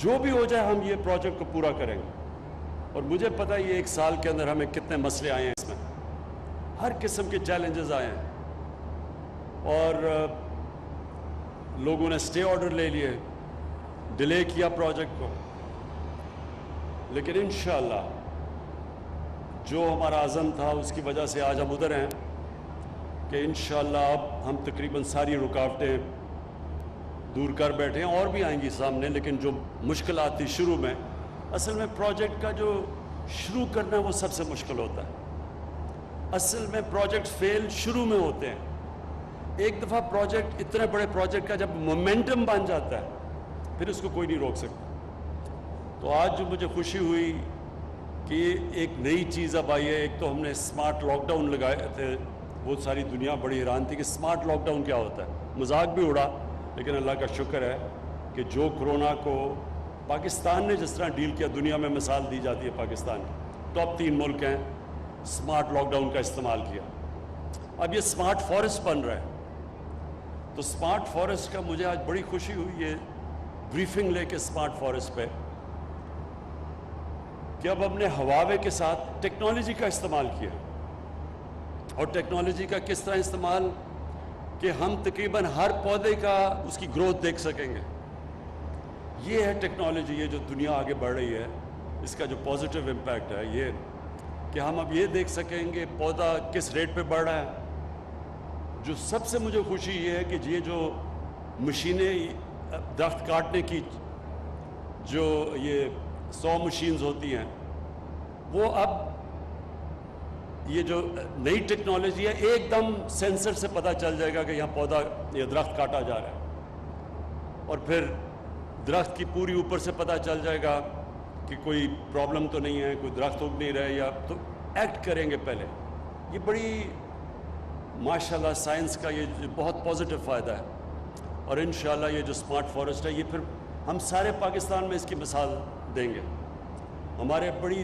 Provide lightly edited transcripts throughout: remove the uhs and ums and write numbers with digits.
جو بھی ہو جائے ہم یہ پروجیکٹ کو پورا کریں گے. اور مجھے پتہ ہے یہ 1 سال کے اندر ہمیں کتنے مسئلے آئے ہیں، اس میں ہر قسم کے چیلنجز آئے ہیں، اور لوگوں نے اسٹے آرڈر لے لیے، ڈیلے کیا پروجیکٹ کو. لیکن انشاءاللہ جو ہمارا عزم تھا اس کی وجہ سے آج ہم ادھر ہیں کہ انشاءاللہ اب ہم تقریباً ساری رکاوٹیں دور کر بیٹھے ہیں، اور بھی آئیں گی سامنے. لیکن جو مشکلات تھی شروع میں، اصل میں پروجیکٹ کا جو شروع کرنا وہ سب سے مشکل ہوتا ہے. اصل میں پروجیکٹ فیل شروع میں ہوتے ہیں. ایک دفعہ پروجیکٹ، اتنے بڑے پروجیکٹ کا جب مومنٹم بن جاتا ہے پھر اس کو کوئی نہیں روک سکتا. تو آج جو مجھے خوشی ہوئی کہ ایک نئی چیز اب آئی ہے. ایک تو ہم نے اسمارٹ لاک ڈاؤن لگائے تھے، وہ ساری دنیا بڑی حیران تھی کہ اسمارٹ لاک ڈاؤن کیا ہوتا ہے. مذاق بھی اڑا، لیکن اللہ کا شکر ہے کہ جو کرونا کو پاکستان نے جس طرح ڈیل کیا، دنیا میں مثال دی جاتی ہے پاکستان کی. ٹاپ 3 ملک ہیں اسمارٹ لاک ڈاؤن کا استعمال کیا. اب یہ اسمارٹ فارسٹ بن رہا ہے. تو اسمارٹ فارسٹ کا مجھے آج بڑی خوشی ہوئی یہ بریفنگ لے کے اسمارٹ فارسٹ پہ، کہ اب ہم نے ہواوے کے ساتھ ٹیکنالوجی کا استعمال کیا. اور ٹیکنالوجی کا کس طرح استعمال کہ ہم تقریباً ہر پودے کا اس کی گروتھ دیکھ سکیں گے. یہ ہے ٹیکنالوجی، یہ جو دنیا آگے بڑھ رہی ہے اس کا جو پازیٹیو امپیکٹ ہے یہ کہ ہم اب یہ دیکھ سکیں گے پودا کس ریٹ پہ بڑھ رہا ہے. جو سب سے مجھے خوشی یہ ہے کہ یہ جو مشینیں درخت کاٹنے کی، جو یہ 100 مشینز ہوتی ہیں، وہ اب یہ جو نئی ٹیکنالوجی ہے ایک دم سینسر سے پتہ چل جائے گا کہ یہاں پودا، یہ درخت کاٹا جا رہا ہے. اور پھر درخت کی پوری اوپر سے پتہ چل جائے گا کہ کوئی پرابلم تو نہیں ہے، کوئی درخت اگ نہیں رہے، یا تو ایکٹ کریں گے پہلے. یہ بڑی ماشاءاللہ سائنس کا یہ بہت پازیٹیو فائدہ ہے. اور انشاءاللہ یہ جو اسمارٹ فارسٹ ہے یہ پھر ہم سارے پاکستان میں اس کی مثال دیں گے. ہمارے بڑی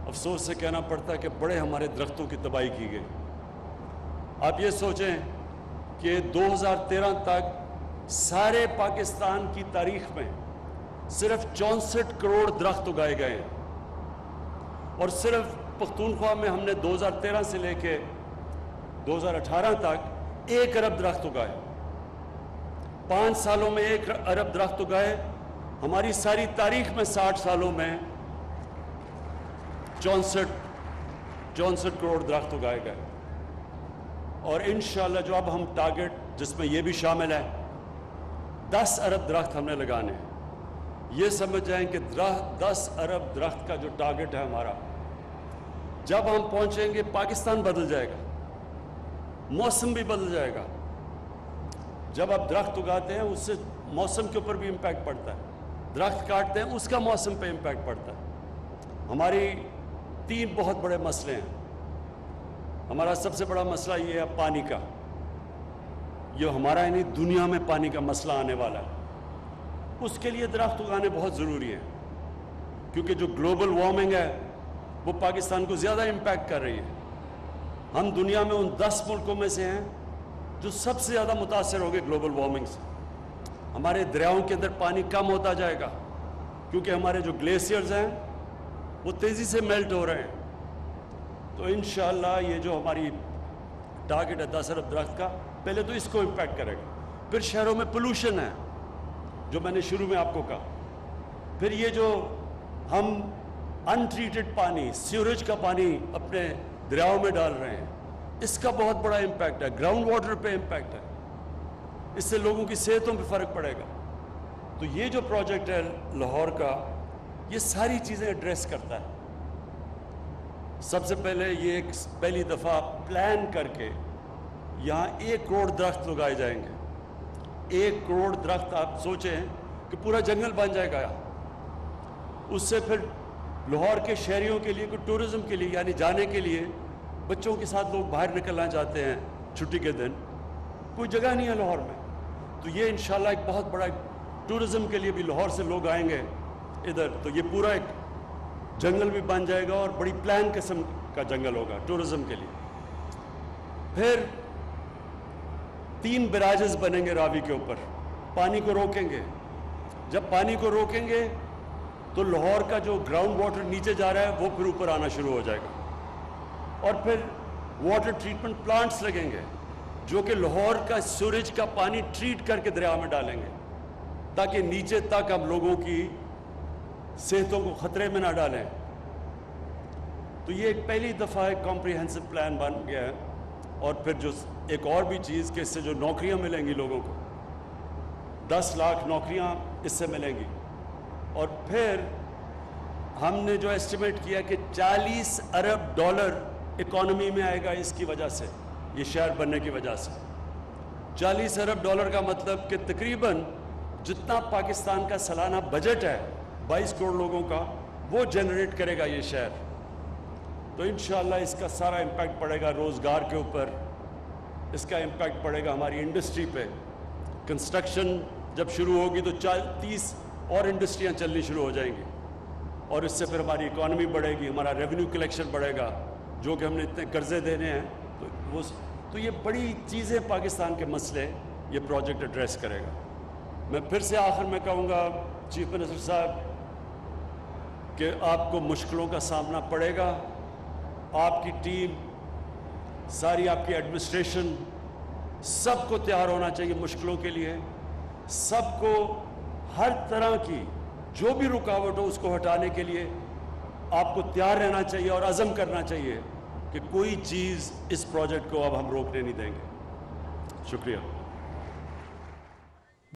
افسوس سے کہنا پڑتا ہے کہ بڑے ہمارے درختوں کی تباہی کی گئی. آپ یہ سوچیں کہ 2013 تک سارے پاکستان کی تاریخ میں صرف 64 کروڑ درخت اگائے گئے ہیں، اور صرف پختونخوا میں ہم نے 2013 سے لے کے 2018 تک 1 ارب درخت اگائے. 5 سالوں میں 1 ارب درخت اگائے. ہماری ساری تاریخ میں 60 سالوں میں 64 کروڑ درخت اگائے گئے. اور انشاءاللہ جو اب ہم ٹارگٹ، جس میں یہ بھی شامل ہے، 10 ارب درخت ہم نے لگانے ہیں. یہ سمجھ جائیں کہ 10 ارب درخت کا جو ٹارگٹ ہے ہمارا، جب ہم پہنچیں گے پاکستان بدل جائے گا، موسم بھی بدل جائے گا. جب آپ درخت اگاتے ہیں اس سے موسم کے اوپر بھی امپیکٹ پڑتا ہے، درخت کاٹتے ہیں اس کا موسم پہ امپیکٹ پڑتا ہے. ہماری 3 بہت بڑے مسئلے ہیں. ہمارا سب سے بڑا مسئلہ یہ ہے پانی کا. یہ ہمارا یعنی دنیا میں پانی کا مسئلہ آنے والا ہے. اس کے لیے درخت اگانے بہت ضروری ہیں، کیونکہ جو گلوبل وارمنگ ہے وہ پاکستان کو زیادہ امپیکٹ کر رہی ہے. ہم دنیا میں ان 10 ملکوں میں سے ہیں جو سب سے زیادہ متاثر ہو گئے گلوبل وارمنگ سے. ہمارے دریاؤں کے اندر پانی کم ہوتا جائے گا کیونکہ ہمارے جو گلیشیئرز ہیں وہ تیزی سے میلٹ ہو رہے ہیں. تو انشاءاللہ یہ جو ہماری ٹارگٹ ہے 10 ارب درخت کا، پہلے تو اس کو امپیکٹ کرے گا. پھر شہروں میں پولوشن ہے جو میں نے شروع میں آپ کو کہا. پھر یہ جو ہم ان ٹریٹڈ پانی، سیوریج کا پانی اپنے دریاؤں میں ڈال رہے ہیں، اس کا بہت بڑا امپیکٹ ہے. گراؤنڈ واٹر پہ امپیکٹ ہے. اس سے لوگوں کی صحتوں پہ فرق پڑے گا. تو یہ جو پروجیکٹ ہے لاہور کا، یہ ساری چیزیں ایڈریس کرتا ہے. سب سے پہلے یہ ایک پہلی دفعہ پلان کر کے یہاں 1 کروڑ درخت لگائے جائیں گے. 1 کروڑ درخت آپ سوچیں کہ پورا جنگل بن جائے گا. اس سے پھر لاہور کے شہریوں کے لیے، کوئی ٹورزم کے لیے، یعنی جانے کے لیے، بچوں کے ساتھ لوگ باہر نکلنا چاہتے ہیں چھٹی کے دن، کوئی جگہ نہیں ہے لاہور میں. تو یہ انشاءاللہ ایک بہت بڑا ٹورزم کے لیے بھی لاہور سے لوگ آئیں گے ادھر. تو یہ پورا ایک جنگل بھی بن جائے گا اور بڑی پلان قسم کا جنگل ہوگا ٹورزم کے لیے. پھر 3 براجز بنیں گے راوی کے اوپر، پانی کو روکیں گے. جب پانی کو روکیں گے تو لاہور کا جو گراؤنڈ واٹر نیچے جا رہا ہے وہ پھر اوپر آنا شروع ہو جائے گا، اور پھر واٹر ٹریٹمنٹ پلانٹس لگیں گے جو کہ لاہور کا سوریج کا پانی ٹریٹ کر کے دریا میں ڈالیں گے تاکہ نیچے تک ہم لوگوں کی صحتوں کو خطرے میں نہ ڈالیں۔ تو یہ ایک پہلی دفعہ ایک کمپریہنسو پلان بن گیا ہے، اور پھر جو ایک اور بھی چیز کہ اس سے جو نوکریاں ملیں گی لوگوں کو، 10 لاکھ نوکریاں اس سے ملیں گی، اور پھر ہم نے جو ایسٹیمیٹ کیا کہ $40 ارب اکانومی میں آئے گا اس کی وجہ سے، یہ شہر بننے کی وجہ سے۔ $40 ارب کا مطلب کہ تقریباً جتنا پاکستان کا سالانہ بجٹ ہے 22 کروڑ لوگوں کا، وہ جنریٹ کرے گا یہ شہر۔ تو انشاءاللہ اس کا سارا امپیکٹ پڑے گا روزگار کے اوپر، اس کا امپیکٹ پڑے گا ہماری انڈسٹری پہ۔ کنسٹرکشن جب شروع ہوگی تو 30 اور انڈسٹریاں چلنی شروع ہو جائیں گی، اور اس سے پھر ہماری اکانومی بڑھے گی، ہمارا ریونیو کلیکشن بڑھے گا، جو کہ ہم نے اتنے قرضے دینے ہیں تو یہ بڑی چیزیں پاکستان کے مسئلے یہ پروجیکٹ ایڈریس کرے گا۔ میں پھر سے آخر میں کہوں گا چیف منسٹر صاحب کہ آپ کو مشکلوں کا سامنا پڑے گا، آپ کی ٹیم، ساری آپ کی ایڈمنسٹریشن، سب کو تیار ہونا چاہیے مشکلوں کے لیے، سب کو ہر طرح کی جو بھی رکاوٹ ہو اس کو ہٹانے کے لیے آپ کو تیار رہنا چاہیے اور عزم کرنا چاہیے کہ کوئی چیز اس پروجیکٹ کو اب ہم روکنے نہیں دیں گے۔ شکریہ۔